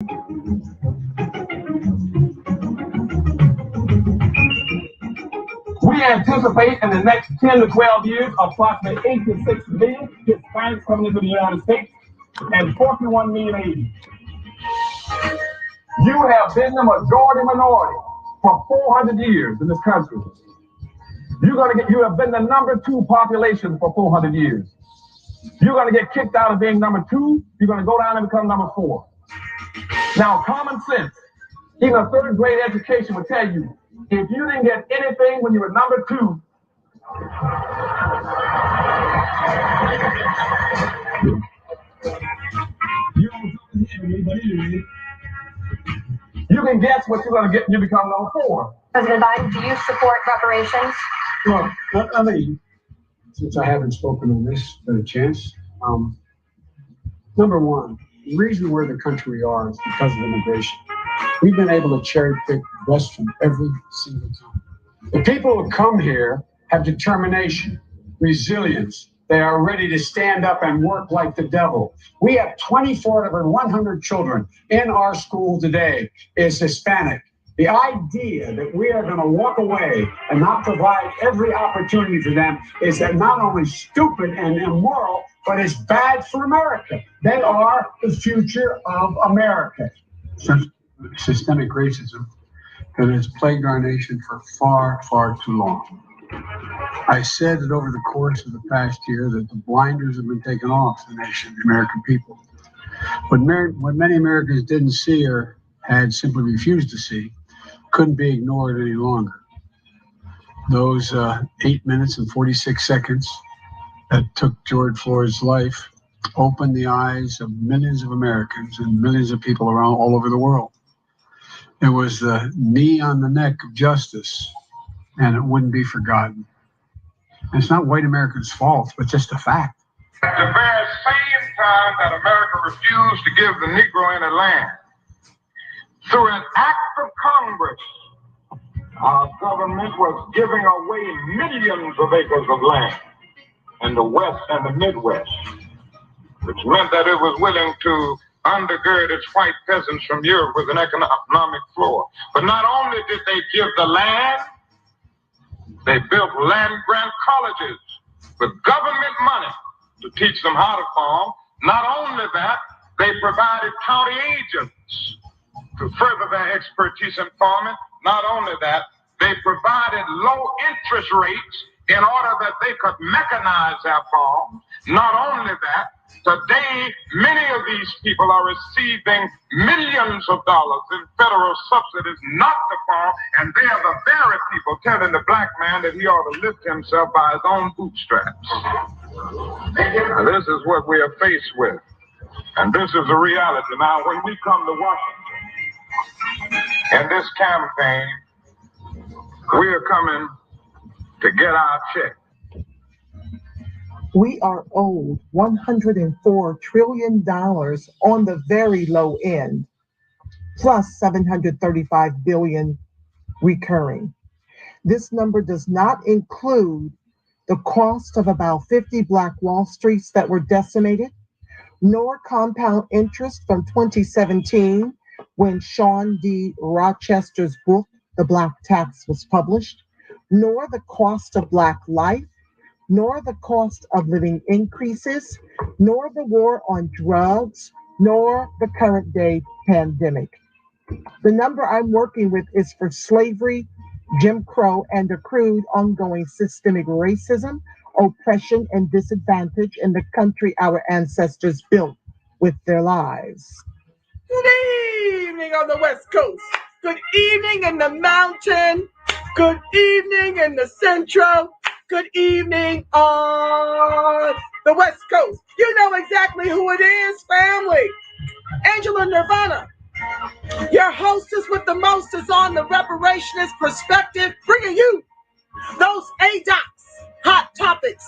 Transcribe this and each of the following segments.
We anticipate in the next 10 to 12 years, approximately 8 to 6 million Hispanics coming into the United States and 41 million Asians. You have been the majority minority for 400 years in this country. You have been the number 2 population for 400 years. You're going to get kicked out of being number 2. You're going to go down and become number 4. Now, common sense, even a third grade education will tell you, if you didn't get anything when you were number 2, you can guess what you're going to get when you become number 4. President Biden, do you support reparations? Well, I mean, since I haven't spoken on this for a chance, number one, the reason we're the country we are is because of immigration. We've been able to cherry pick the best from every single time. The people who come here have determination, resilience. They are ready to stand up and work like the devil. We have 24 out of 100 children in our school today is Hispanic. The idea that we are going to walk away and not provide every opportunity for them is that not only stupid and immoral, but it's bad for America. They are the future of America. Systemic racism that has plagued our nation for far, far too long. I said that over the course of the past year that the blinders have been taken off the nation, the American people. What many Americans didn't see or had simply refused to see couldn't be ignored any longer. Those 8 minutes and 46 seconds that took George Floyd's life opened the eyes of millions of Americans and millions of people around all over the world. It was the knee on the neck of justice, and it wouldn't be forgotten. And it's not white Americans' fault, but just a fact. At the very same time that America refused to give the Negro any land, through an act of Congress, our government was giving away millions of acres of land in the West and the Midwest, which meant that it was willing to undergird its white peasants from Europe with an economic floor. But not only did they give the land, they built land-grant colleges with government money to teach them how to farm. Not only that, they provided county agents to further their expertise in farming. Not only that, they provided low interest rates in order that they could mechanize their farms. Not only that, today many of these people are receiving millions of dollars in federal subsidies not to farm, and they are the very people telling the black man that he ought to lift himself by his own bootstraps. Now, this is what we are faced with, and this is the reality. Now, when we come to Washington, in this campaign, we are coming to get our check. We are owed $104 trillion on the very low end, plus $735 billion recurring. This number does not include the cost of about 50 Black Wall Streets that were decimated, nor compound interest from 2017 when Sean D. Rochester's book, The Black Tax, was published, nor the cost of Black life, nor the cost of living increases, nor the war on drugs, nor the current day pandemic. The number I'm working with is for slavery, Jim Crow and ACCRUED ongoing systemic racism, oppression, and disadvantage in the country our ancestors built with their lives. Good evening on the West Coast. Good evening in the mountain. Good evening in the central. Good evening on the West Coast. You know exactly who it is, family. Angela Nirvana, your hostess with the most, is on the reparationist perspective, bringing you those ADOCS, hot topics,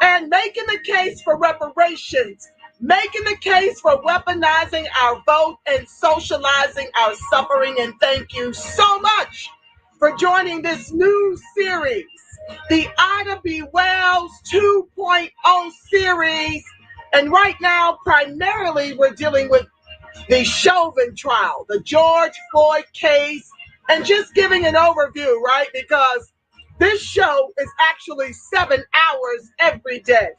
and making the case for reparations, making the case for weaponizing our vote and socializing our suffering. And thank you so much for joining this new series, the Ida B. Wells 2.0 series. And right now, primarily, we're dealing with the Chauvin trial, the George Floyd case, and just giving an overview, right? Because this show is actually 7 hours every day.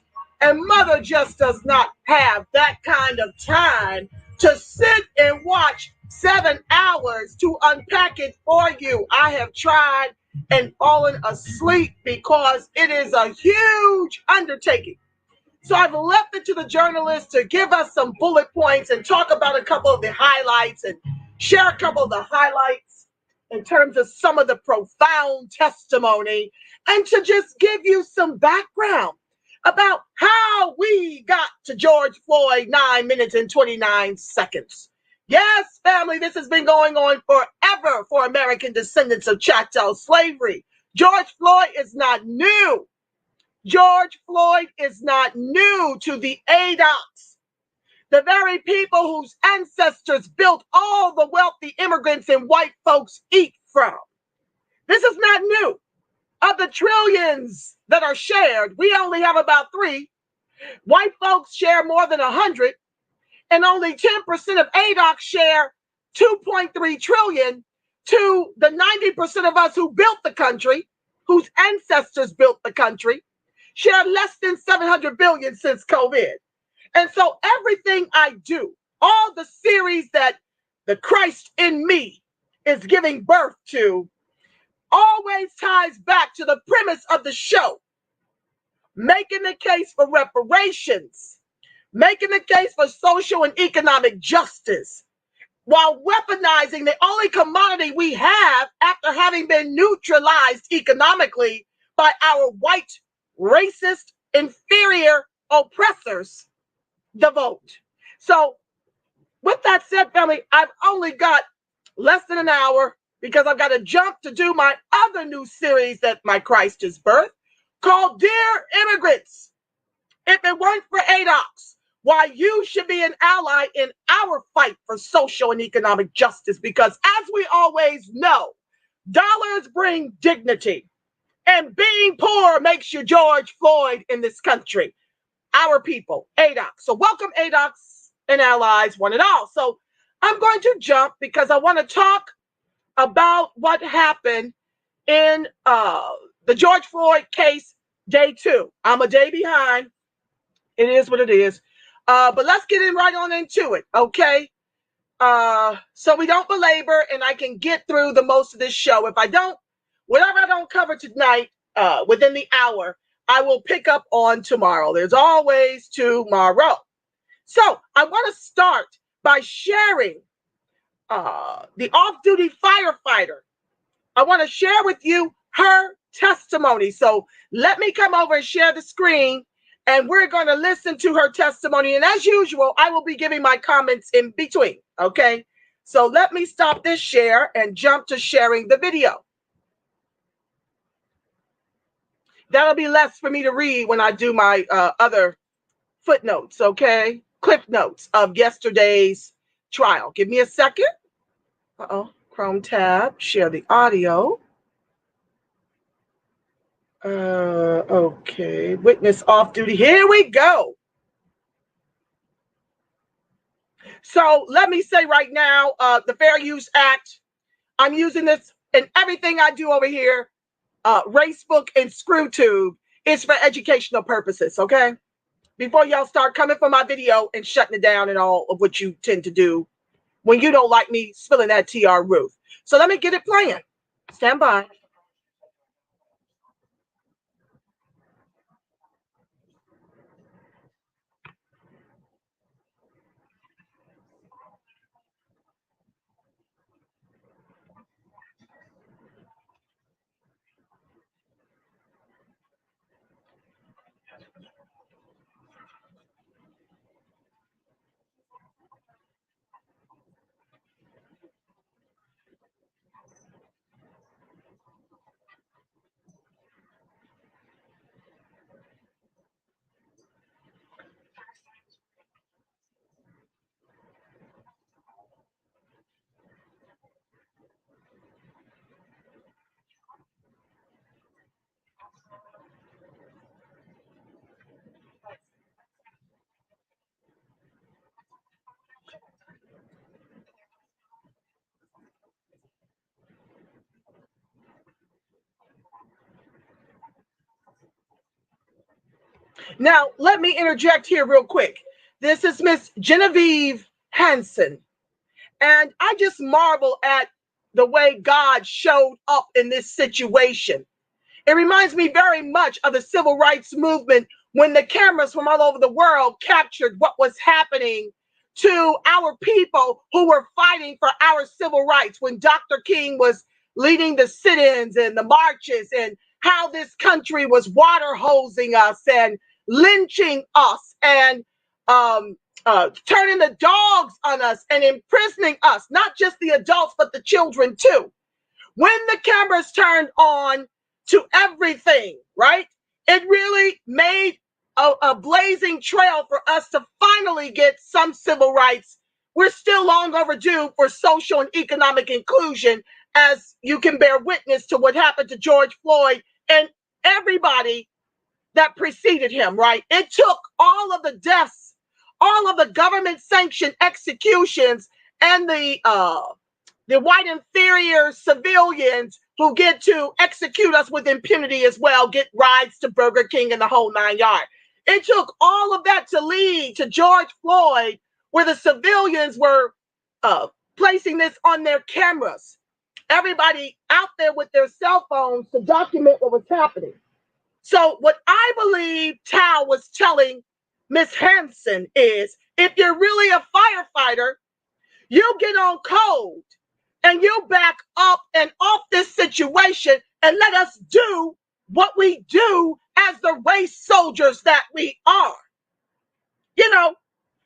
And mother just does not have that kind of time to sit and watch 7 hours to unpack it for you. I have tried and fallen asleep because it is a huge undertaking. So I've left it to the journalists to give us some bullet points and talk about a couple of the highlights and share a couple of the highlights in terms of some of the profound testimony and to just give you some background about how we got to George Floyd 9 minutes and 29 seconds. Yes, family, this has been going on forever for American descendants of chattel slavery. George Floyd is not new. George Floyd is not new to the ADOCS, the very people whose ancestors built all the wealthy immigrants and white folks eat from. This is not new. Of the trillions that are shared, we only have about 3. White folks share more than 100, and only 10% of ADOCS share 2.3 trillion to the 90% of us who built the country, whose ancestors built the country, share less than 700 billion since COVID. And so everything I do, all the series that the Christ in me is giving birth to, always ties back to the premise of the show, making the case for reparations, making the case for social and economic justice, while weaponizing the only commodity we have after having been neutralized economically by our white, racist, inferior oppressors, the vote. So with that said, family, I've only got less than an hour because I've got to jump to do my other new series that my Christ is birth called Dear Immigrants. If it weren't for ADOCS, why you should be an ally in our fight for social and economic justice, because as we always know, dollars bring dignity, and being poor makes you George Floyd in this country. Our people, ADOCS. So welcome ADOCS and allies, one and all. So I'm going to jump because I want to talk about what happened in the George Floyd case, day 2. I'm a day behind. It is what it is. But let's get in right on into it, okay? So we don't belabor and I can get through the most of this show. If I don't, whatever I don't cover tonight, within the hour, I will pick up on tomorrow. There's always tomorrow. So I want to start by sharing the off-duty firefighter. I want to share with you her testimony. So let me come over and share the screen, and we're going to listen to her testimony. And as usual, I will be giving my comments in between, okay? So let me stop this share and jump to sharing the video. That'll be less for me to read when I do my other footnotes, okay? Cliff notes of yesterday's trial. Give me a second. Chrome tab, share the audio. Okay, witness off duty. Here we go. So let me say right now, the Fair Use Act, I'm using this in everything I do over here. Racebook and ScrewTube is for educational purposes, okay? Before y'all start coming for my video and shutting it down and all of what you tend to do when you don't like me spilling that TR Ruth. So let me get it playing. Stand by. Now, let me interject here real quick. This is Miss Genevieve Hansen. And I just marvel at the way God showed up in this situation. It reminds me very much of the civil rights movement when the cameras from all over the world captured what was happening to our people who were fighting for our civil rights, when Dr. King was leading the sit-ins and the marches, and how this country was water hosing us and lynching us and turning the dogs on us and imprisoning us, not just the adults, but the children too. When the cameras turned on to everything, right? It really made a blazing trail for us to finally get some civil rights. We're still long overdue for social and economic inclusion, as you can bear witness to what happened to George Floyd and everybody that preceded him, right? It took all of the deaths, all of the government sanctioned executions, and the white inferior civilians who get to execute us with impunity as well, get rides to Burger King and the whole 9 yards. It took all of that to lead to George Floyd, where the civilians were placing this on their cameras. Everybody out there with their cell phones to document what was happening. So what I believe Tao was telling Miss Hansen is, if you're really a firefighter, you get on code and you back up and off this situation and let us do what we do as the race soldiers that we are. You know,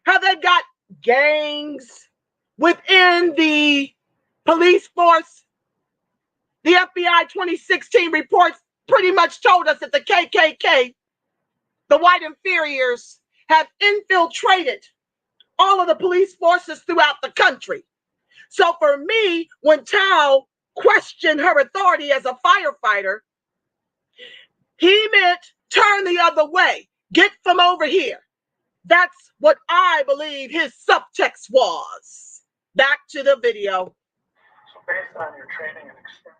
how they've got gangs within the police force. The FBI 2016 reports pretty much told us that the KKK, the white inferiors, have infiltrated all of the police forces throughout the country. So for me, when Tao questioned her authority as a firefighter, he meant turn the other way, get from over here. That's what I believe his subtext was. Back to the video. So based on your training and experience,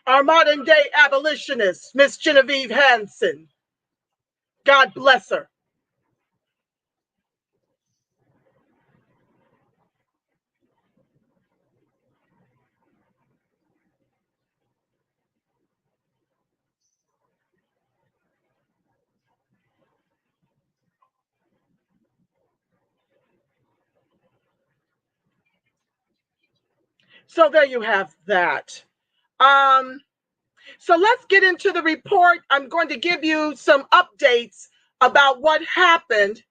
our modern day abolitionist, Miss Genevieve Hansen. God bless her. So there you have that. So let's get into the report. I'm going to give you some updates about what happened.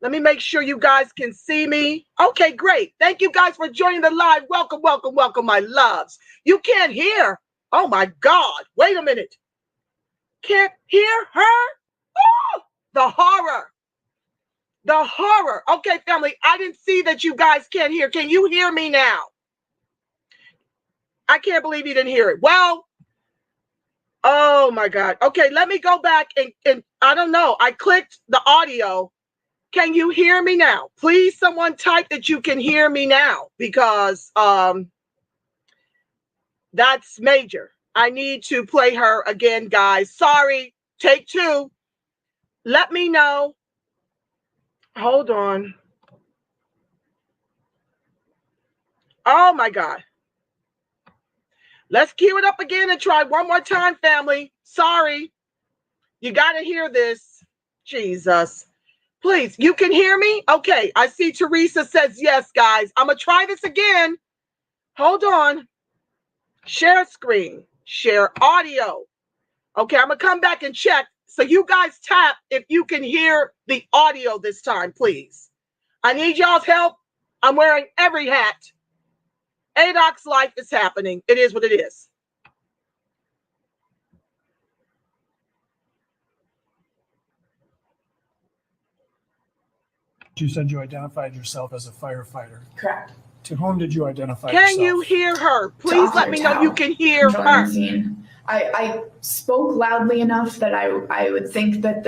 Let me make sure you guys can see me. Okay, great. Thank you guys for joining the live. Welcome, welcome, welcome, my loves. You can't hear. Oh my God. Wait a minute. Can't hear her? Oh, the horror. The horror. Okay, family, I didn't see that you guys can't hear. Can you hear me now? I can't believe you didn't hear it. Well, oh my God. Okay, let me go back and I don't know. I clicked the audio. Can you hear me now? Please, someone type that you can hear me now, because that's major. I need to play her again, guys. Sorry. Take two. Let me know. Hold on. Oh my God. Let's cue it up again and try one more time, family. Sorry. You got to hear this. Jesus. Please, you can hear me? Okay, I see Teresa says yes, guys. I'm going to try this again. Hold on. Share screen. Share audio. Okay, I'm going to come back and check. So you guys tap if you can hear the audio this time, please. I need y'all's help. I'm wearing every hat. ADOCS life is happening. It is what it is. You said you identified yourself as a firefighter. Correct. To whom did you identify yourself? Can you hear her? Please let me know you can hear her. I spoke loudly enough that I would think that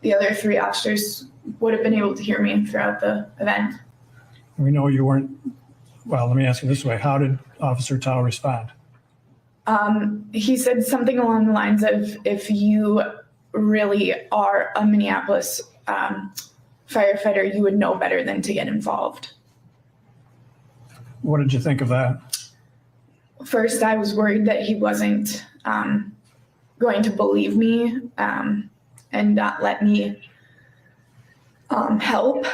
the other three officers would have been able to hear me throughout the event. We know you weren't. Well, let me ask you this way. How did Officer Tao respond? He said something along the lines of, if you really are a Minneapolis firefighter, you would know better than to get involved. What did you think of that? First, I was worried that he wasn't going to believe me and not let me help.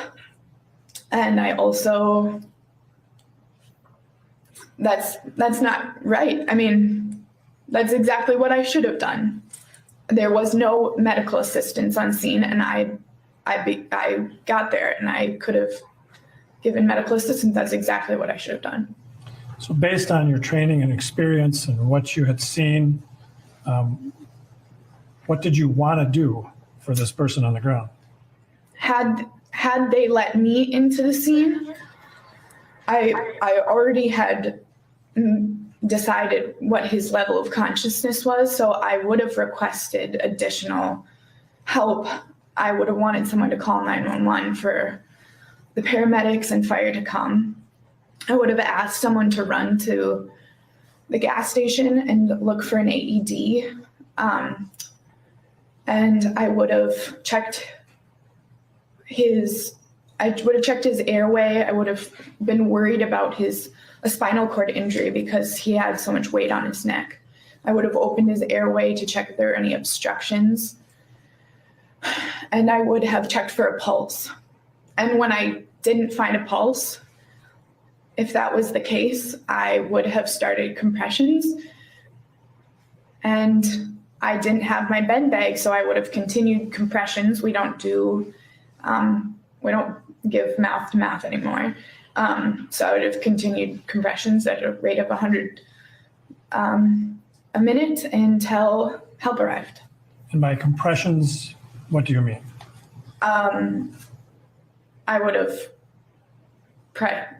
And I also, that's not right. I mean, that's exactly what I should have done. There was no medical assistance on scene, and I got there and I could have given medical assistance. That's exactly what I should have done. So based on your training and experience and what you had seen, what did you want to do for this person on the ground? Had they let me into the scene, I already had decided what his level of consciousness was, so I would have requested additional help. I would have wanted someone to call 911 for the paramedics and fire to come. I would have asked someone to run to the gas station and look for an AED. And I would have checked his airway. I would have been worried about a spinal cord injury because he had so much weight on his neck. I would have opened his airway to check if there were any obstructions. And I would have checked for a pulse. And when I didn't find a pulse, if that was the case, I would have started compressions. And I didn't have my bed bag, so I would have continued compressions. We don't give mouth to mouth anymore. So I would have continued compressions at a rate of 100 a minute until help arrived. And by compressions, what do you mean? I would have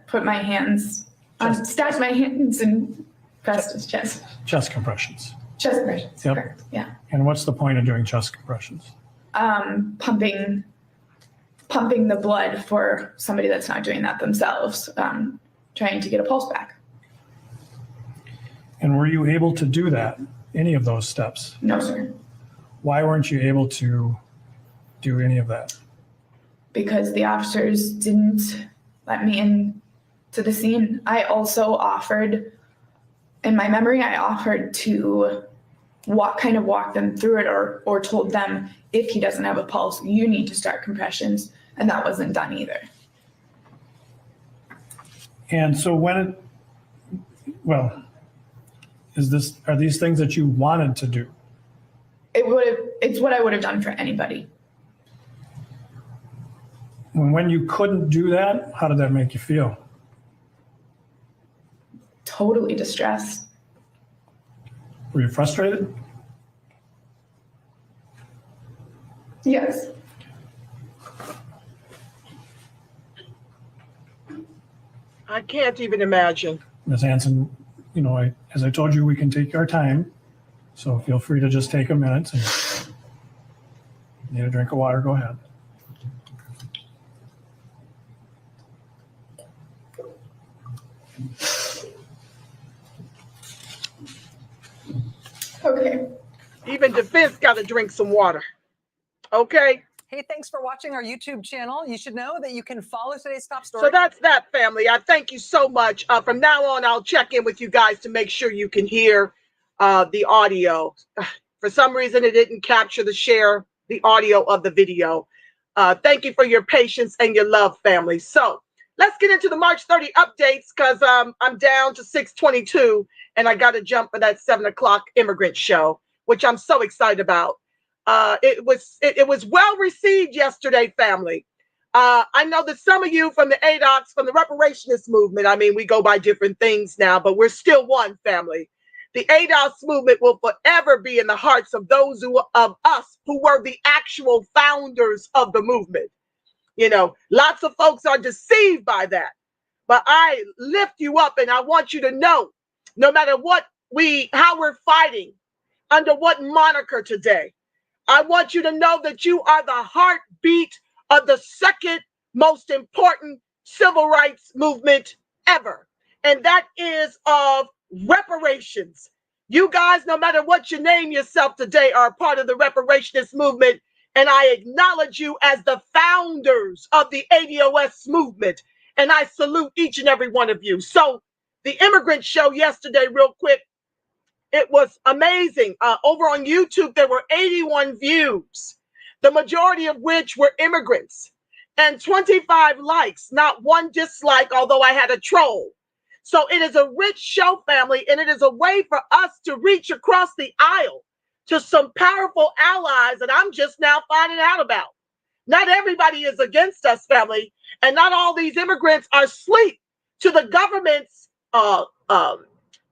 put my hands on, stacked my hands and pressed his chest. Chest compressions. Chest compressions, yep. Correct, yeah. And what's the point of doing chest compressions? Pumping the blood for somebody that's not doing that themselves, trying to get a pulse back. And were you able to do that, any of those steps? No, sir. Why weren't you able to do any of that? Because the officers didn't let me in to the scene. I also offered, in my memory, I offered to walk them through it, or told them, if he doesn't have a pulse, you need to start compressions. And that wasn't done either. And so are these things that you wanted to do? It's what I would have done for anybody. When you couldn't do that, how did that make you feel? Totally distressed. Were you frustrated? Yes. I can't even imagine. Ms. Hanson, as I told you, we can take our time. So feel free to just take a minute. And need a drink of water, go ahead. Okay. Even defense got to drink some water. Okay. Hey, thanks for watching our YouTube channel. You should know that you can follow today's top story. So that's that, family. I thank you so much. From now on, I'll check in with you guys to make sure you can hear the audio. For some reason, it didn't capture the audio of the video. Thank you for your patience and your love, family. So let's get into the March 30 updates, because I'm down to 6:22 and I got to jump for that 7 o'clock immigrant show, which I'm so excited about. It was well received yesterday, family. I know that some of you from the ADOCS, from the reparationist movement, I mean, we go by different things now, but we're still one family. The ADOCS movement will forever be in the hearts of those of us who were the actual founders of the movement. Lots of folks are deceived by that, but I lift you up, and I want you to know, no matter how we're fighting, under what moniker today, I want you to know that you are the heartbeat of the second most important civil rights movement ever. And that is of reparations. You guys, no matter what you name yourself today, are a part of the reparationist movement. And I acknowledge you as the founders of the ADOS movement. And I salute each and every one of you. So the immigrant show yesterday, real quick, it was amazing. Over on YouTube, there were 81 views, the majority of which were immigrants, and 25 likes, not one dislike, although I had a troll. So it is a rich show, family, and it is a way for us to reach across the aisle to some powerful allies that I'm just now finding out about. Not everybody is against us, family, and not all these immigrants are asleep to the government's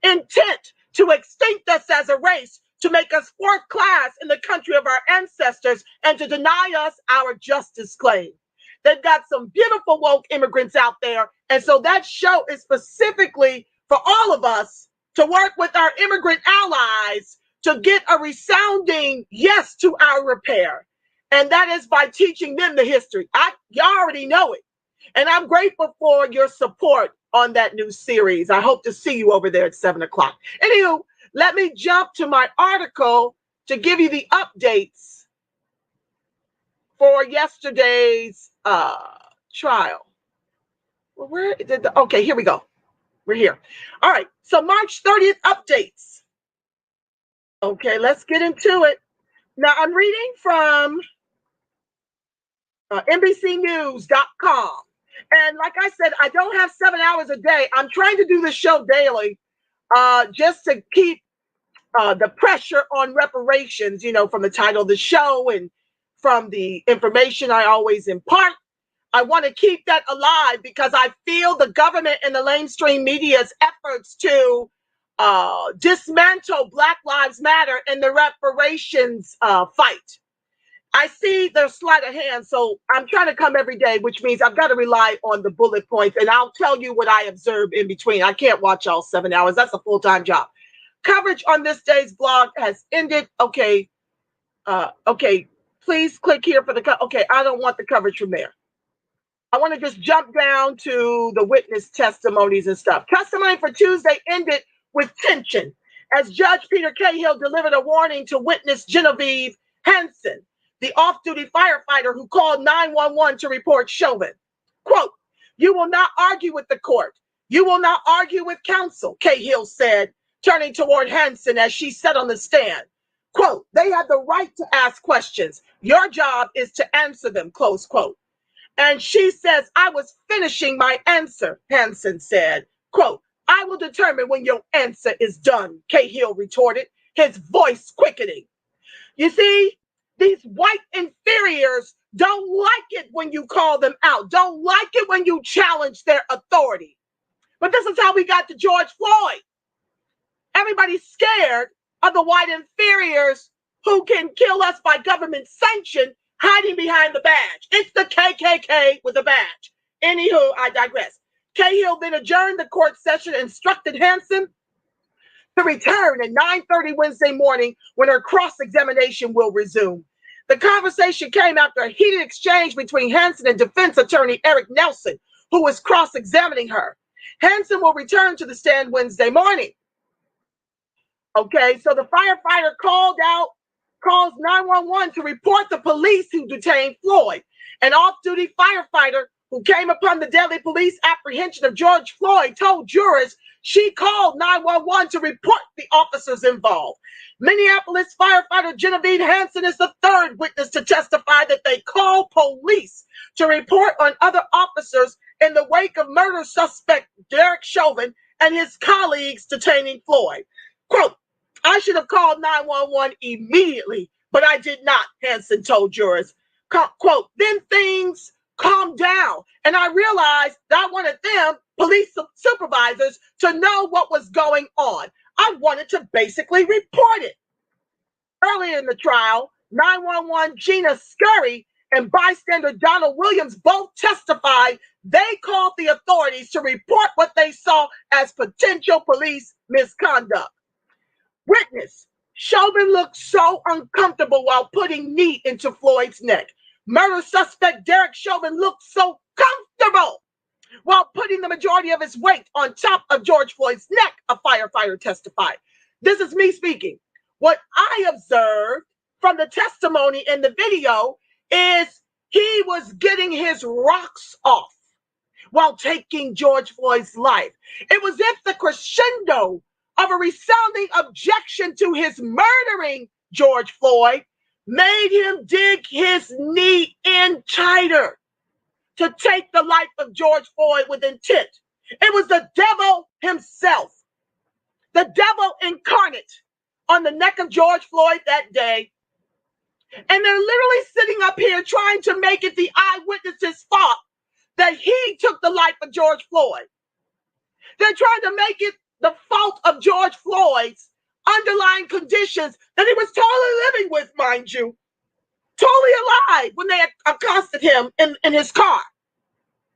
intent to extinct us as a race, to make us fourth class in the country of our ancestors, and to deny us our justice claim. They've got some beautiful woke immigrants out there. And so that show is specifically for all of us to work with our immigrant allies to get a resounding yes to our repair. And that is by teaching them the history. You already know it. And I'm grateful for your support on that new series. I hope to see you over there at 7 o'clock. Anywho, let me jump to my article to give you the updates for yesterday's trial. Well, where did okay, here we go. We're here. All right. So March 30th updates. Okay, let's get into it. Now I'm reading from NBCnews.com. And like I said, I don't have 7 hours a day. I'm trying to do this show daily just to keep the pressure on reparations, from the title of the show and from the information I always impart. I want to keep that alive because I feel the government and the mainstream media's efforts to dismantle Black Lives Matter and the reparations fight. I see their sleight of hand, so I'm trying to come every day, which means I've got to rely on the bullet points, and I'll tell you what I observe in between. I can't watch all 7 hours. That's a full-time job. Coverage on this day's blog has ended. Okay. Please click here for the okay, I don't want the coverage from there. I want to just jump down to the witness testimonies and stuff. Testimony for Tuesday ended with tension as Judge Peter Cahill delivered a warning to witness Genevieve Hansen, the off-duty firefighter who called 911 to report Chauvin. Quote, "You will not argue with the court. You will not argue with counsel," Cahill said, turning toward Hansen as she sat on the stand. Quote, "They have the right to ask questions. Your job is to answer them," close quote. And she says, "I was finishing my answer," Hansen said. Quote, "I will determine when your answer is done," Cahill retorted, his voice quickening. You see, these white inferiors don't like it when you call them out, don't like it when you challenge their authority. But this is how we got to George Floyd. Everybody's scared of the white inferiors who can kill us by government sanction, hiding behind the badge. It's the KKK with a badge. Anywho, I digress. Cahill then adjourned the court session and instructed Hansen to return at 9:30 Wednesday morning when her cross-examination will resume. The conversation came after a heated exchange between Hansen and defense attorney Eric Nelson, who was cross-examining her. Hansen will return to the stand Wednesday morning. Okay, so the firefighter calls 911 to report the police who detained Floyd. An off-duty firefighter who came upon the deadly police apprehension of George Floyd told jurors she called 911 to report the officers involved. Minneapolis firefighter Genevieve Hansen is the third witness to testify that they called police to report on other officers in the wake of murder suspect Derek Chauvin and his colleagues detaining Floyd. Quote, "I should have called 911 immediately, but I did not," Hansen told jurors. Quote, "Then things calmed down, and I realized that I wanted them, police supervisors, to know what was going on. I wanted to basically report it." Earlier in the trial, 911 Gina Scurry and bystander Donald Williams both testified they called the authorities to report what they saw as potential police misconduct. Witness, Chauvin looked so uncomfortable while putting meat into Floyd's neck. Murder suspect Derek Chauvin looked so comfortable while putting the majority of his weight on top of George Floyd's neck, a firefighter testified. This is me speaking. What I observed from the testimony in the video is he was getting his rocks off while taking George Floyd's life. It was if the crescendo of a resounding objection to his murdering George Floyd made him dig his knee in tighter to take the life of George Floyd with intent. It was the devil himself, the devil incarnate on the neck of George Floyd that day. And they're literally sitting up here trying to make it the eyewitnesses' fault that he took the life of George Floyd. They're trying to make it the fault of George Floyd's underlying conditions that he was totally living with, mind you, totally alive when they accosted him in his car.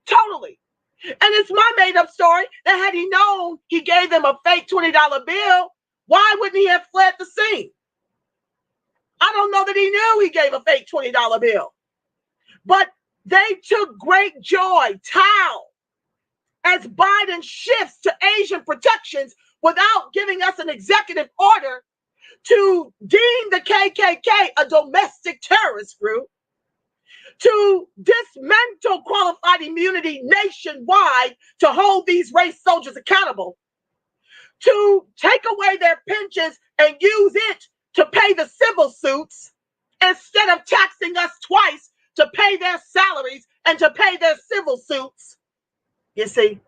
Totally. And it's my made-up story that had he known he gave them a fake $20 bill, why wouldn't he have fled the scene? I don't know that he knew he gave a fake $20 bill. But they took great joy, as Biden shifts to Asian protections without giving us an executive order to deem the KKK a domestic terrorist group, to dismantle qualified immunity nationwide to hold these race soldiers accountable, to take away their pensions and use it to pay the civil suits instead of taxing us twice to pay their salaries and to pay their civil suits. You see,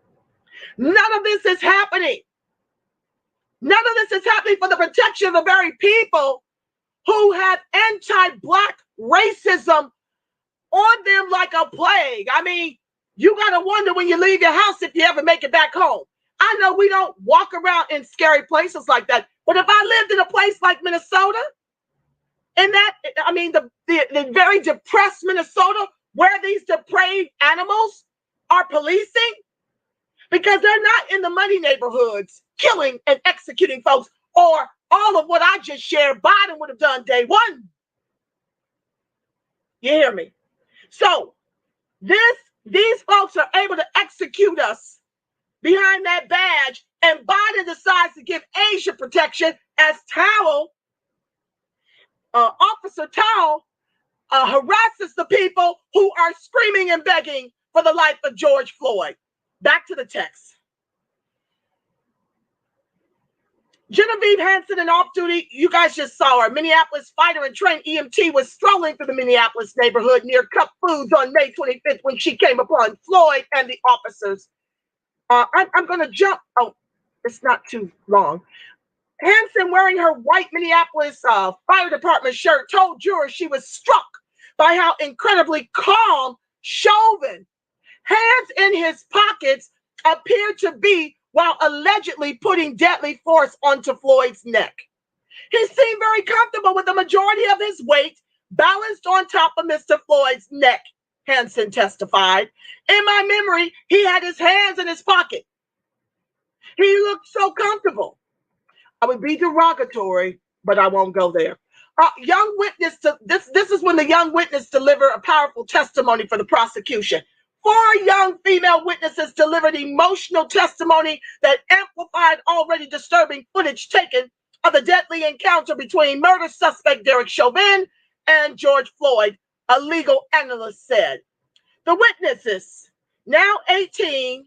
none of this is happening. None of this is happening for the protection of the very people who have anti-Black racism on them like a plague. I mean, you got to wonder when you leave your house if you ever make it back home. I know we don't walk around in scary places like that, but if I lived in a place like Minnesota, the very depressed Minnesota, where these depraved animals are policing, because they're not in the money neighborhoods killing and executing folks, or all of what I just shared Biden would have done day one. You hear me? So these folks are able to execute us behind that badge and Biden decides to give Asia protection as Officer Towell harasses the people who are screaming and begging for the life of George Floyd. Back to the text. Genevieve Hansen in off-duty, you guys just saw her. Minneapolis fighter and trained EMT was strolling through the Minneapolis neighborhood near Cup Foods on May 25th when she came upon Floyd and the officers. I'm going to jump. Oh, it's not too long. Hansen, wearing her white Minneapolis fire department shirt, told jurors she was struck by how incredibly calm Chauvin, hands in his pockets, appeared to be while allegedly putting deadly force onto Floyd's neck. He seemed very comfortable with the majority of his weight balanced on top of Mr. Floyd's neck, Hansen testified. In my memory, he had his hands in his pocket. He looked so comfortable. I would be derogatory, but I won't go there. This is when the young witness delivered a powerful testimony for the prosecution. 4 young female witnesses delivered emotional testimony that amplified already disturbing footage taken of the deadly encounter between murder suspect Derek Chauvin and George Floyd, a legal analyst said. The witnesses, now 18,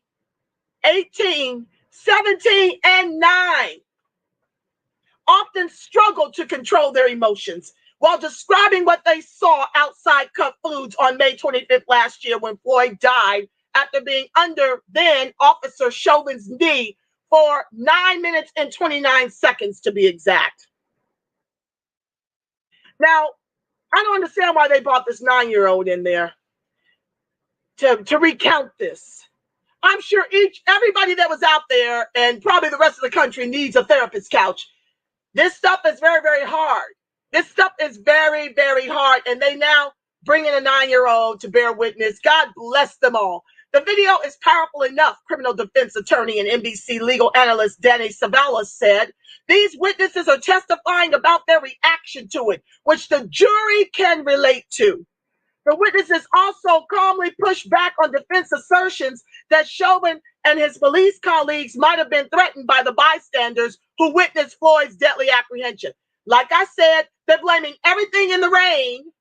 17, and 9, often struggled to control their emotions while describing what they saw outside Cup Foods on May 25th last year when Floyd died after being under then Officer Chauvin's knee for 9 minutes and 29 seconds to be exact. Now, I don't understand why they brought this 9-year-old in there to recount this. I'm sure everybody that was out there and probably the rest of the country needs a therapist couch. This stuff is very, very hard. This stuff is very, very hard. And they now bring in a 9-year-old to bear witness. God bless them all. The video is powerful enough, criminal defense attorney and NBC legal analyst Danny Savalas said. These witnesses are testifying about their reaction to it, which the jury can relate to. The witnesses also calmly pushed back on defense assertions that Chauvin and his police colleagues might have been threatened by the bystanders who witnessed Floyd's deadly apprehension. Like I said, they're blaming everything in the rain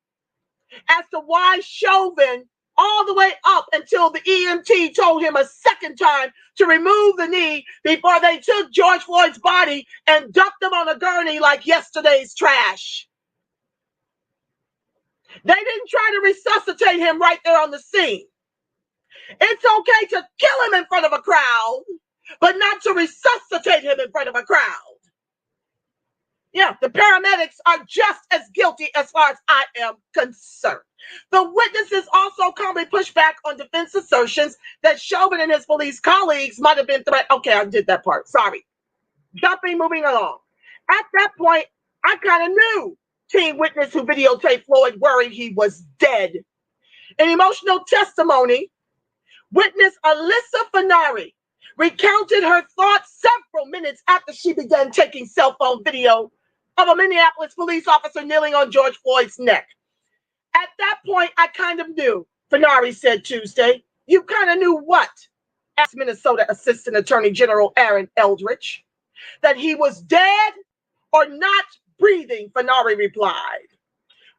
as to why Chauvin, all the way up until the EMT told him a second time to remove the knee before they took George Floyd's body and dumped him on a gurney like yesterday's trash. They didn't try to resuscitate him right there on the scene. It's okay to kill him in front of a crowd, but not to resuscitate him in front of a crowd. Yeah, the paramedics are just as guilty as far as I am concerned. The witnesses also calmly pushed back on defense assertions that Chauvin and his police colleagues might have been threatened. Okay, I did that part. Sorry. Moving along. At that point, I kind of knew teen witness who videotaped Floyd worried he was dead. In emotional testimony, witness Alyssa Fenari recounted her thoughts several minutes after she began taking cell phone video of a Minneapolis police officer kneeling on George Floyd's neck. At that point, I kind of knew, Fenari said Tuesday. You kind of knew what? Asked Minnesota Assistant Attorney General Aaron Eldridge. That he was dead or not breathing, Fenari replied.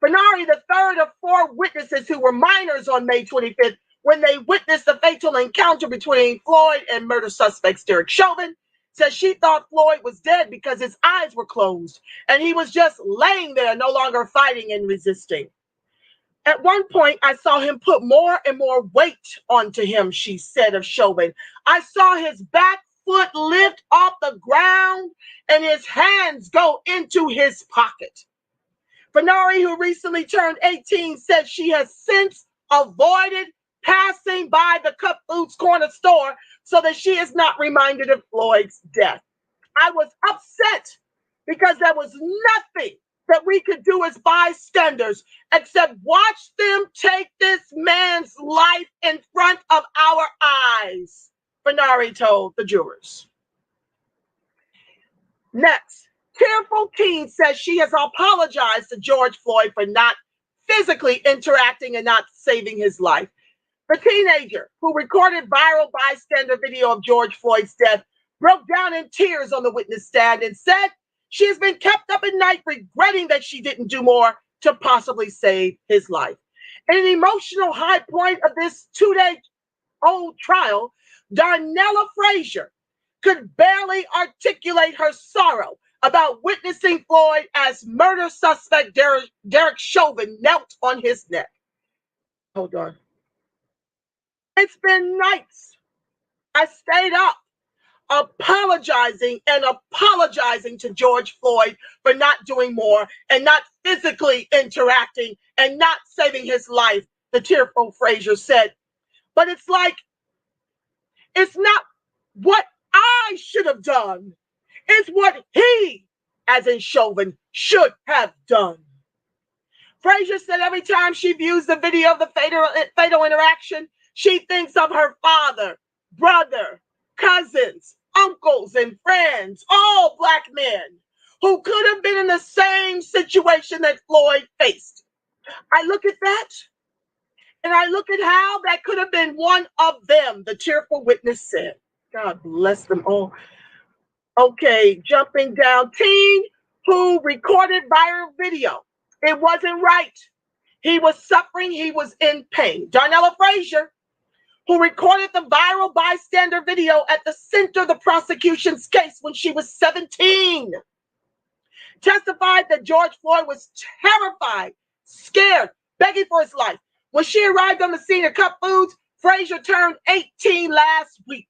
Fenari, the third of 4 witnesses who were minors on May 25th when they witnessed the fatal encounter between Floyd and murder suspects Derek Chauvin, says she thought Floyd was dead because his eyes were closed and he was just laying there, no longer fighting and resisting. At one point, I saw him put more and more weight onto him, she said of Chauvin. I saw his back foot lift off the ground and his hands go into his pocket. Fenari, who recently turned 18, said she has since avoided passing by the Cup Foods corner store so that she is not reminded of Floyd's death. I was upset because there was nothing that we could do as bystanders except watch them take this man's life in front of our eyes, Fenari told the jurors. Next, tearful teen says she has apologized to George Floyd for not physically interacting and not saving his life. The teenager who recorded viral bystander video of George Floyd's death broke down in tears on the witness stand and said she has been kept up at night regretting that she didn't do more to possibly save his life. In an emotional high point of this 2-day-old trial, Darnella Frazier could barely articulate her sorrow about witnessing Floyd as murder suspect Derek Chauvin knelt on his neck. Hold on. It's been nights. I stayed up apologizing to George Floyd for not doing more and not physically interacting and not saving his life, the tearful Frazier said. But it's like, it's not what I should have done. It's what he, as in Chauvin, should have done. Frazier said every time she views the video of the fatal interaction, she thinks of her father, brother, cousins, uncles, and friends, all Black men who could have been in the same situation that Floyd faced. I look at that, and I look at how that could have been one of them, the tearful witness said. God bless them all. Okay, jumping down. Teen who recorded viral video. It wasn't right. He was suffering. He was in pain. Darnella Frazier, who recorded the viral bystander video at the center of the prosecution's case when she was 17, testified that George Floyd was terrified, scared, begging for his life. When she arrived on the scene at Cup Foods, Frazier turned 18 last week.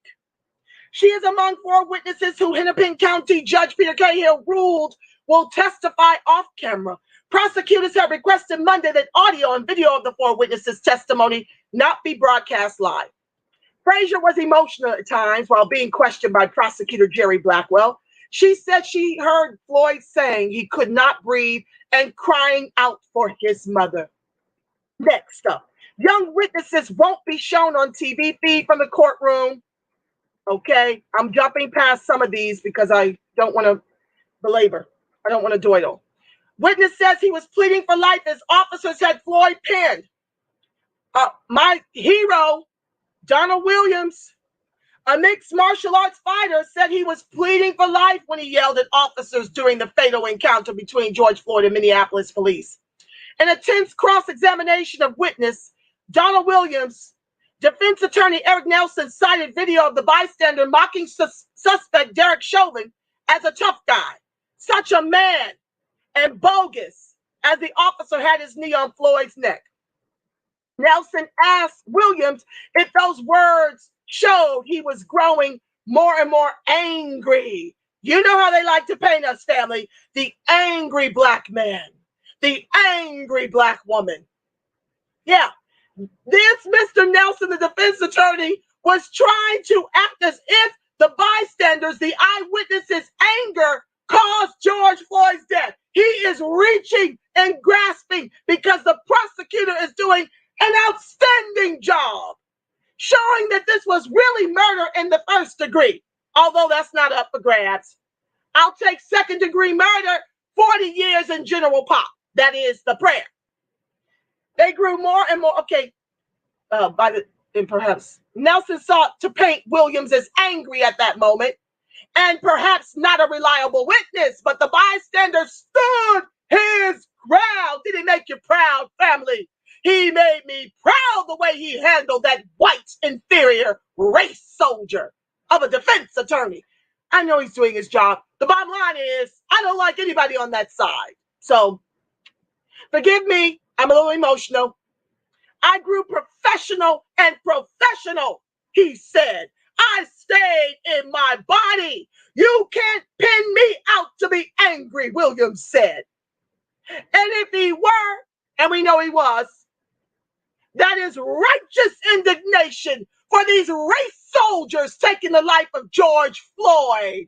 She is among 4 witnesses who Hennepin County Judge Peter Cahill ruled will testify off camera. Prosecutors have requested Monday that audio and video of the 4 witnesses' testimony not be broadcast live. Frazier was emotional at times while being questioned by prosecutor Jerry Blackwell. She said she heard Floyd saying he could not breathe and crying out for his mother. Next up, young witnesses won't be shown on TV feed from the courtroom. Okay, I'm jumping past some of these because I don't want to belabor. I don't want to dawdle. Witness says he was pleading for life as officers had Floyd pinned. My hero, Donald Williams, a mixed martial arts fighter, said he was pleading for life when he yelled at officers during the fatal encounter between George Floyd and Minneapolis police. In a tense cross-examination of witness, Donald Williams, defense attorney Eric Nelson cited video of the bystander mocking suspect Derek Chauvin as a tough guy, such a man, and bogus, as the officer had his knee on Floyd's neck. Nelson asked Williams if those words showed he was growing more and more angry. You know how they like to paint us, family. The angry Black man, the angry Black woman. Yeah, this Mr. Nelson, the defense attorney, was trying to act as if the bystanders, the eyewitnesses' anger caused George Floyd's death. He is reaching and grasping because the prosecutor is doing an outstanding job showing that this was really murder in the first degree, although that's not up for grabs. I'll take second degree murder, 40 years in general pop. That is the prayer. They grew more and more, okay, and perhaps Nelson sought to paint Williams as angry at that moment and perhaps not a reliable witness, but the bystander stood his ground. Did he make you proud, family? He made me proud the way he handled that white inferior race soldier of a defense attorney. I know he's doing his job. The bottom line is, I don't like anybody on that side. So forgive me, I'm a little emotional. I grew professional, he said. I stayed in my body. You can't pin me out to be angry, Williams said. And if he were, and we know he was, that is righteous indignation for these race soldiers taking the life of George Floyd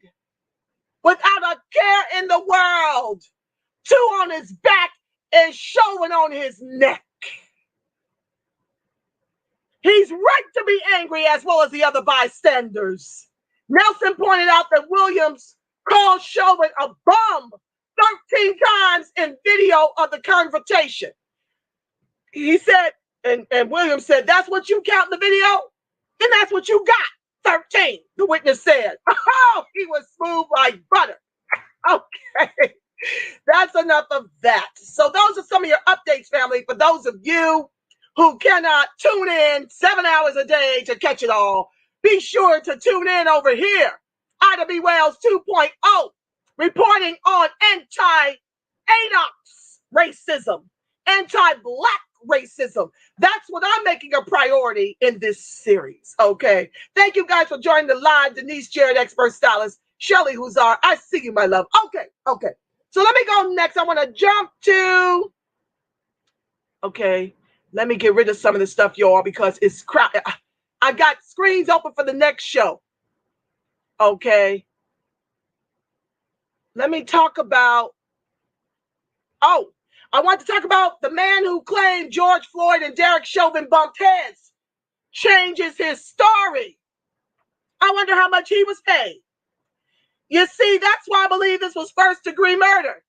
without a care in the world. 2 on his back and Chauvin on his neck. He's right to be angry as well as the other bystanders. Nelson pointed out that Williams called Chauvin a bum 13 times in video of the confrontation. He said, and Williams said, that's what you count in the video? Then that's what you got. 13, the witness said. Oh, he was smooth like butter. Okay, that's enough of that. So those are some of your updates, family, for those of you who cannot tune in 7 hours a day to catch it all. Be sure to tune in over here. Ida B. Wells 2.0, reporting on anti-ADOCS racism, anti-Black racism. That's what I'm making a priority in this series, okay? Thank you guys for joining the live. Denise Jarrett, expert stylist. Shelley Huzar, I see you, my love. Okay. So let me go next. I want to jump to, okay, let me get rid of some of this stuff, y'all, because it's crap. I got screens open for the next show. Okay. Let me talk about, I want to talk about the man who claimed George Floyd and Derek Chauvin bumped heads. Changes his story. I wonder how much he was paid. You see, that's why I believe this was first degree murder.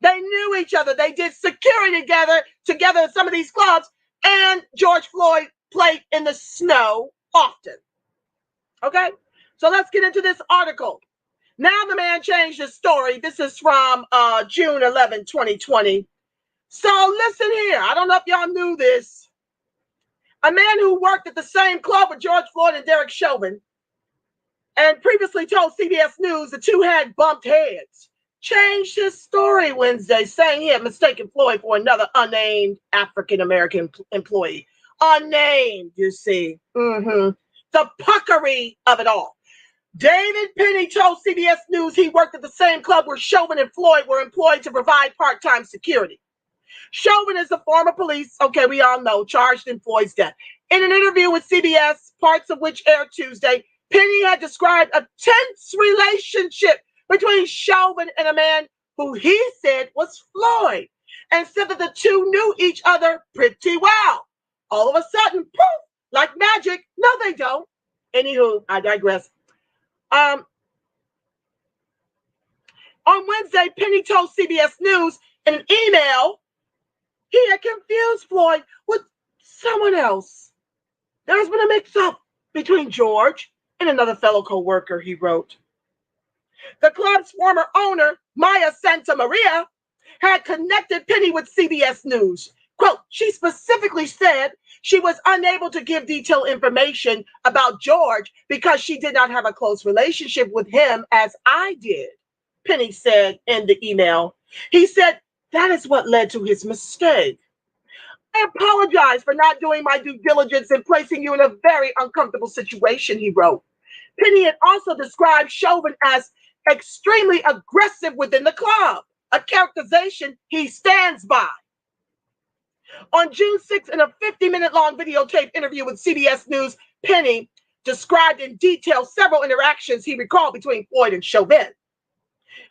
They knew each other. They did security together in some of these clubs, and George Floyd played in the snow often. Okay, so let's get into this article. Now the man changed his story. This is from June 11, 2020. So listen here. I don't know if y'all knew this. A man who worked at the same club with George Floyd and Derek Chauvin and previously told CBS News the two had bumped heads, changed his story Wednesday, saying he had mistaken Floyd for another unnamed African-American employee. Unnamed, you see. The puckery of it all. David Penny told CBS News he worked at the same club where Chauvin and Floyd were employed to provide part-time security. Chauvin is a former police, okay, we all know, charged in Floyd's death. In an interview with CBS, parts of which aired Tuesday, Penny had described a tense relationship between Chauvin and a man who he said was Floyd, and said that the two knew each other pretty well. All of a sudden, poof, like magic, no they don't. Anywho, I digress. On Wednesday, Penny told CBS News in an email he had confused Floyd with someone else. There has been a mix-up between George and another fellow co-worker, he wrote. The club's former owner, Maya Santa Maria, had connected Penny with CBS News. Quote, she specifically said she was unable to give detailed information about George because she did not have a close relationship with him as I did, Penny said in the email. He said, that is what led to his mistake. I apologize for not doing my due diligence and placing you in a very uncomfortable situation, he wrote. Penny had also described Chauvin as extremely aggressive within the club, a characterization he stands by. On June 6th, in a 50-minute long videotape interview with CBS News, Penny described in detail several interactions he recalled between Floyd and Chauvin.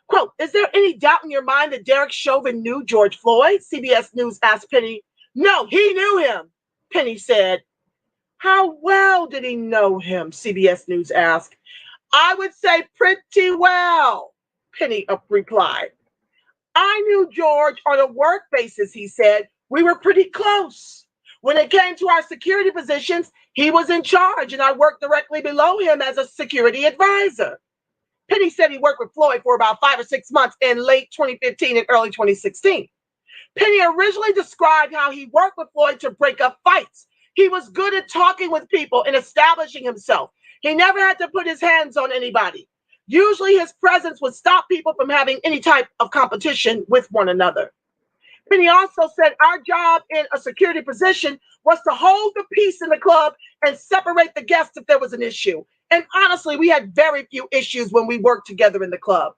Quote, is there any doubt in your mind that Derek Chauvin knew George Floyd? CBS News asked Penny. No, he knew him, Penny said. How well did he know him? CBS News asked. I would say pretty well, Penny replied. I knew George on a work basis, he said. We were pretty close. When it came to our security positions, he was in charge and I worked directly below him as a security advisor. Penny said he worked with Floyd for about 5 or 6 months in late 2015 and early 2016. Penny originally described how he worked with Floyd to break up fights. He was good at talking with people and establishing himself. He never had to put his hands on anybody. Usually his presence would stop people from having any type of competition with one another. Penny also said our job in a security position was to hold the peace in the club and separate the guests if there was an issue. And honestly, we had very few issues when we worked together in the club.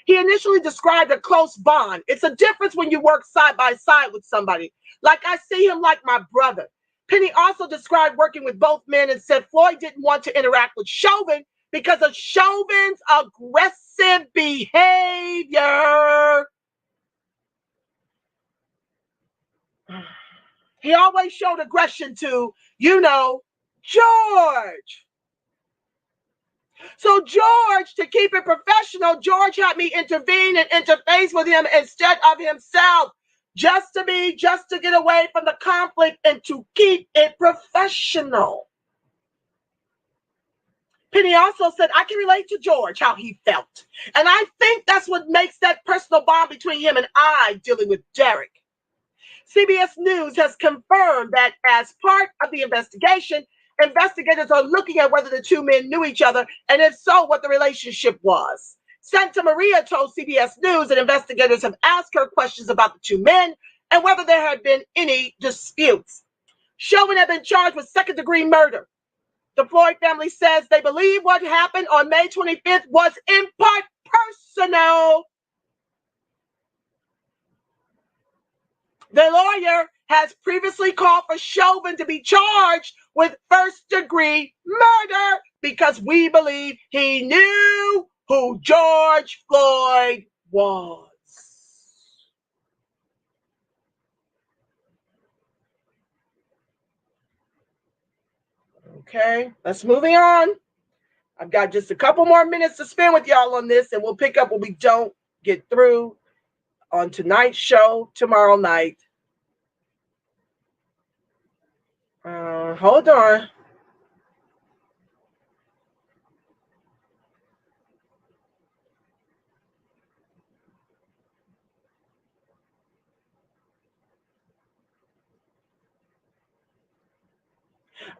He initially described a close bond. It's a difference when you work side by side with somebody. Like I see him like my brother. Penny also described working with both men and said Floyd didn't want to interact with Chauvin because of Chauvin's aggressive behavior. He always showed aggression to, George. So George, to keep it professional, George had me intervene and interface with him instead of himself, just to get away from the conflict and to keep it professional. Penny also said, I can relate to George, how he felt. And I think that's what makes that personal bond between him and I dealing with Derek. CBS News has confirmed that as part of the investigation, investigators are looking at whether the two men knew each other, and if so, what the relationship was. Santa Maria told CBS News that investigators have asked her questions about the two men and whether there had been any disputes. Chauvin had been charged with second-degree murder. The Floyd family says they believe what happened on May 25th was in part personal. The lawyer has previously called for Chauvin to be charged with first-degree murder because we believe he knew who George Floyd was. Okay, let's moving on. I've got just a couple more minutes to spend with y'all on this, and we'll pick up what we don't get through on tonight's show tomorrow night. Hold on.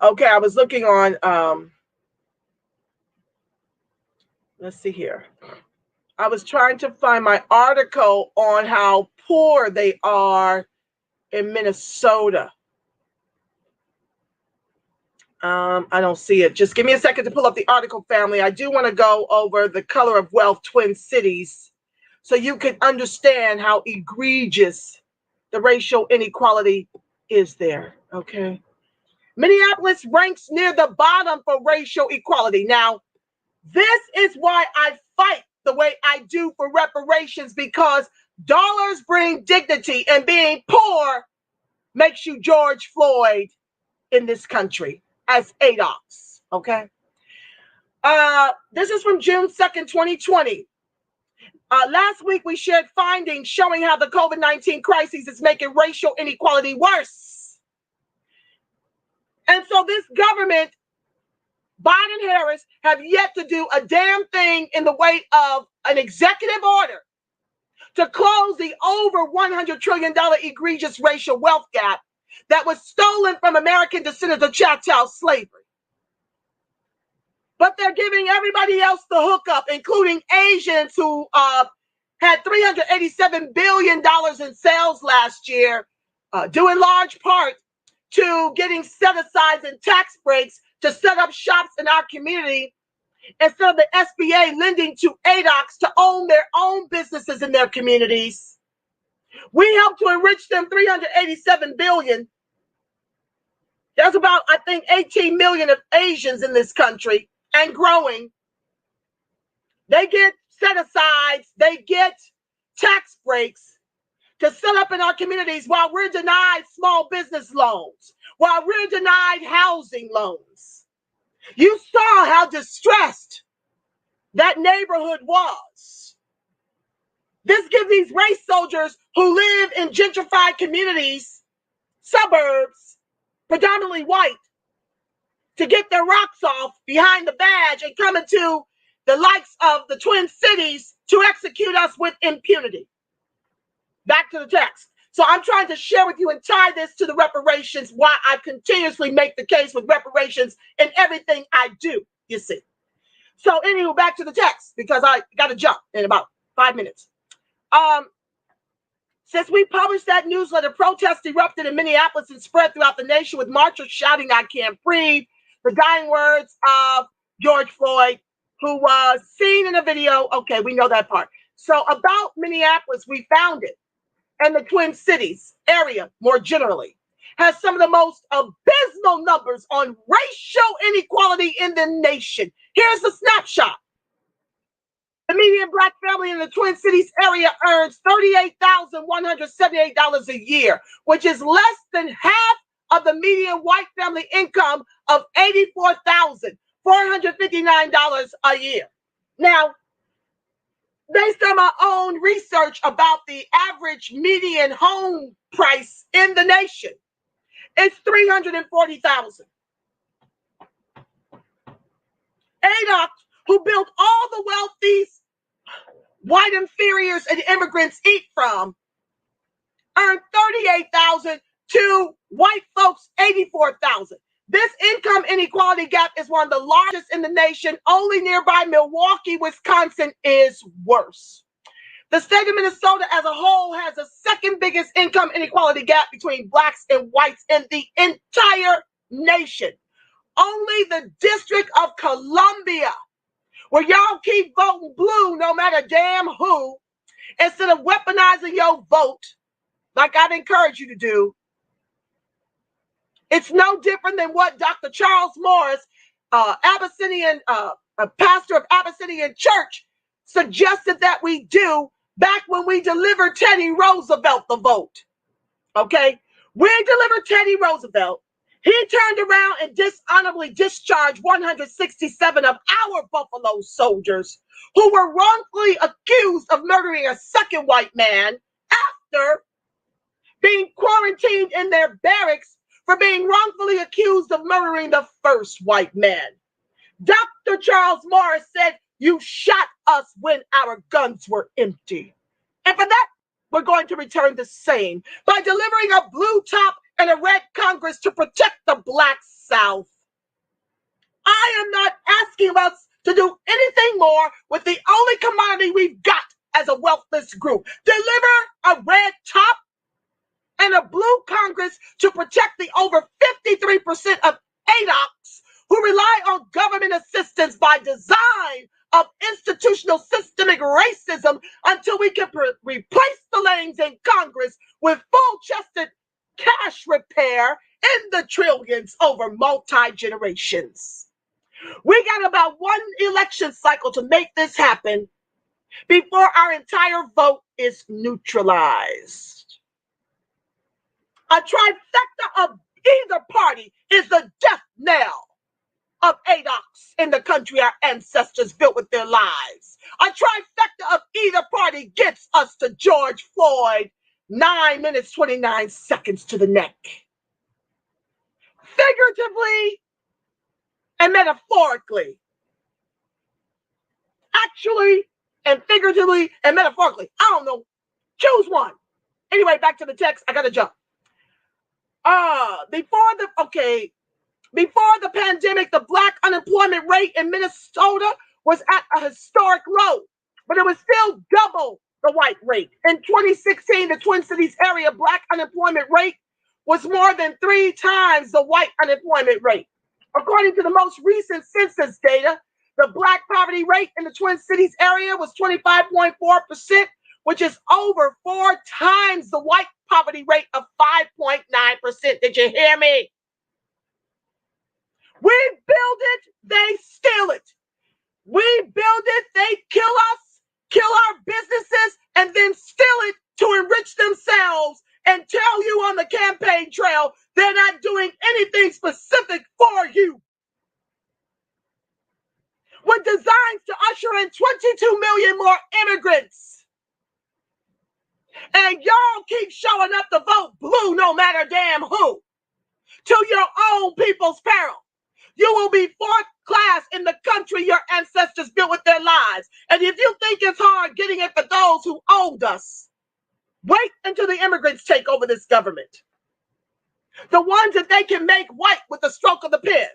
Okay, I was looking on, let's see here. I was trying to find my article on how poor they are in Minnesota. I don't see it. Just give me a second to pull up the article, family. I do want to go over the color of wealth Twin Cities so you can understand how egregious the racial inequality is there, okay? Minneapolis ranks near the bottom for racial equality. Now, this is why I fight the way I do for reparations, because dollars bring dignity, and being poor makes you George Floyd in this country as ADOCS, okay? This is from June 2nd, 2020. Last week, we shared findings showing how the COVID-19 crisis is making racial inequality worse. And so this government, Biden-Harris, have yet to do a damn thing in the way of an executive order to close the over $100 trillion egregious racial wealth gap that was stolen from American descendants of chattel slavery. But they're giving everybody else the hookup, including Asians who had $387 billion in sales last year, due in large part to getting set-asides and tax breaks to set up shops in our community instead of the SBA lending to ADOCS to own their own businesses in their communities. We helped to enrich them $387 billion. There's about, I think, 18 million of Asians in this country and growing. They get set-asides, they get tax breaks to set up in our communities while we're denied small business loans, while we're denied housing loans. You saw how distressed that neighborhood was. This gives these race soldiers who live in gentrified communities, suburbs, predominantly white, to get their rocks off behind the badge and come into the likes of the Twin Cities to execute us with impunity. Back to the text. So I'm trying to share with you and tie this to the reparations, why I continuously make the case with reparations in everything I do, you see. So anyway, back to the text, because I got to jump in about 5 minutes. Since we published that newsletter, protests erupted in Minneapolis and spread throughout the nation, with marchers shouting, "I can't breathe," the dying words of George Floyd, who was seen in a video. Okay, we know that part. So about Minneapolis, we found it. And the Twin Cities area, more generally, has some of the most abysmal numbers on racial inequality in the nation. Here's a snapshot. The median Black family in the Twin Cities area earns $38,178 a year, which is less than half of the median white family income of $84,459 a year. Now, based on my own research about the average median home price in the nation, it's $340,000. ADOCS, who built all the wealth these white inferiors and immigrants eat from, earned $38,000 to white folks $84,000. This income inequality gap is one of the largest in the nation. Only nearby Milwaukee, Wisconsin is worse. The state of Minnesota as a whole has the second biggest income inequality gap between blacks and whites in the entire nation. Only the District of Columbia, where y'all keep voting blue no matter damn who, instead of weaponizing your vote, like I'd encourage you to do. It's no different than what Dr. Charles Morris, Abyssinian, a pastor of Abyssinian Church, suggested that we do back when we delivered Teddy Roosevelt the vote. Okay? We delivered Teddy Roosevelt. He turned around and dishonorably discharged 167 of our Buffalo soldiers who were wrongfully accused of murdering a second white man after being quarantined in their barracks for being wrongfully accused of murdering the first white man. Dr. Charles Morris said, "You shot us when our guns were empty." And for that, we're going to return the same by delivering a blue top and a red Congress to protect the Black South. I am not asking us to do anything more with the only commodity we've got as a wealthless group. Deliver a red top and a blue Congress to protect the over 53% of ADOCS who rely on government assistance by design of institutional systemic racism until we can replace the lanes in Congress with full-chested cash repair in the trillions over multi-generations. We got about one election cycle to make this happen before our entire vote is neutralized. A trifecta of either party is the death knell of ADOCS in the country our ancestors built with their lives. A trifecta of either party gets us to George Floyd 9 minutes, 29 seconds to the neck. Figuratively and metaphorically. Actually and figuratively and metaphorically. I don't know. Choose one. Anyway, back to the text. I gotta jump. Before the pandemic, the Black unemployment rate in Minnesota was at a historic low, but it was still double the white rate. In 2016, the Twin Cities area Black unemployment rate was more than 3 times the white unemployment rate. According to the most recent census data, the Black poverty rate in the Twin Cities area was 25.4%, which is over 4 times the white poverty rate of 5.9%. Did you hear me? We build it, they steal it. We build it, they kill us, kill our businesses, and then steal it to enrich themselves and tell you on the campaign trail they're not doing anything specific for you. With designs to usher in 22 million more immigrants. And y'all keep showing up to vote blue no matter damn who. To your own people's peril. You will be 4th class in the country your ancestors built with their lives. And if you think it's hard getting it for those who owed us, wait until the immigrants take over this government. The ones that they can make white with the stroke of the pen.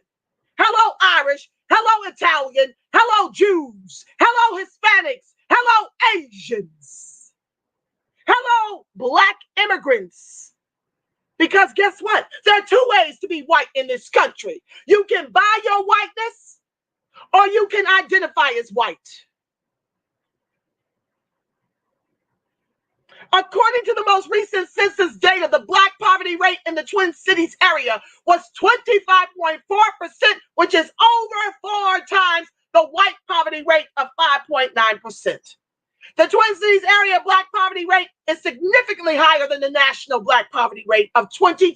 Hello, Irish. Hello, Italian. Hello, Jews. Hello, Hispanics. Hello, Asians. Hello, Black immigrants. Because guess what? There are 2 ways to be white in this country. You can buy your whiteness or you can identify as white. According to the most recent census data, the Black poverty rate in the Twin Cities area was 25.4%, which is over 4 times the white poverty rate of 5.9%. The Twin Cities area Black poverty rate is significantly higher than the national Black poverty rate of 22%.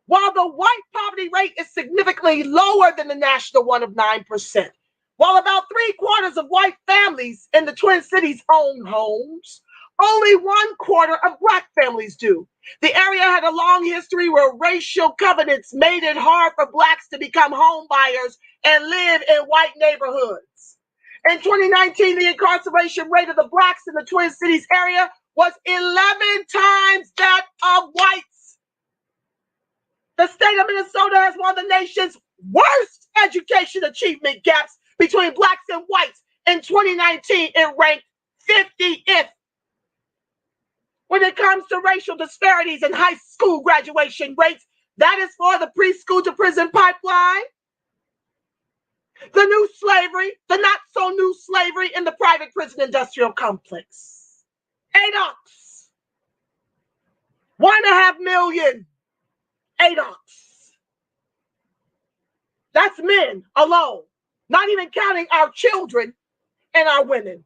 While the white poverty rate is significantly lower than the national one of 9%. While about 3/4 of white families in the Twin Cities own homes, only 1/4 of Black families do. The area had a long history where racial covenants made it hard for Blacks to become home buyers and live in white neighborhoods. In 2019, the incarceration rate of the Blacks in the Twin Cities area was 11 times that of whites. The state of Minnesota has one of the nation's worst education achievement gaps between Blacks and whites. In 2019, it ranked 50th. When it comes to racial disparities in high school graduation rates, that is for the preschool to prison pipeline, the new slavery, the not so new slavery in the private prison industrial complex. ADOCS, 1.5 million ADOCS. That's men alone, not even counting our children and our women.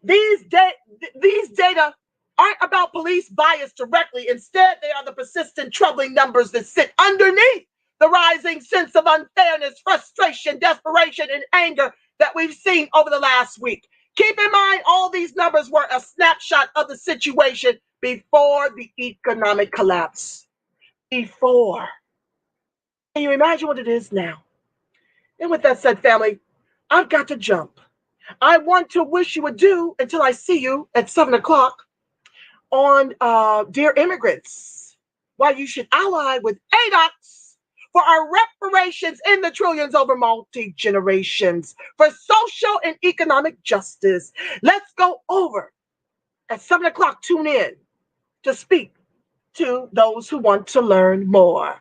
These data aren't about police bias directly. Instead, they are the persistent troubling numbers that sit underneath the rising sense of unfairness, frustration, desperation, and anger that we've seen over the last week. Keep in mind, all these numbers were a snapshot of the situation before the economic collapse. Before. Can you imagine what it is now? And with that said, family, I've got to jump. I want to wish you adieu until I see you at 7 o'clock on Dear Immigrants, why you should ally with ADOCS for our reparations in the trillions over multi-generations, for social and economic justice. Let's go over at 7 o'clock. Tune in to speak to those who want to learn more.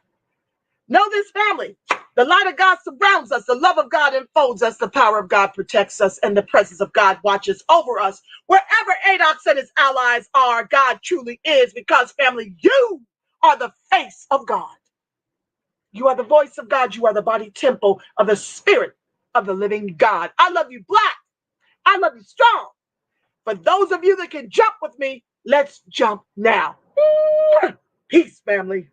Know this, family. The light of God surrounds us. The love of God enfolds us. The power of God protects us. And the presence of God watches over us. Wherever ADOCS and his allies are, God truly is. Because, family, you are the face of God. You are the voice of God. You are the body temple of the Spirit of the living God. I love you, Black. I love you, strong. For those of you that can jump with me, let's jump now. Peace, family.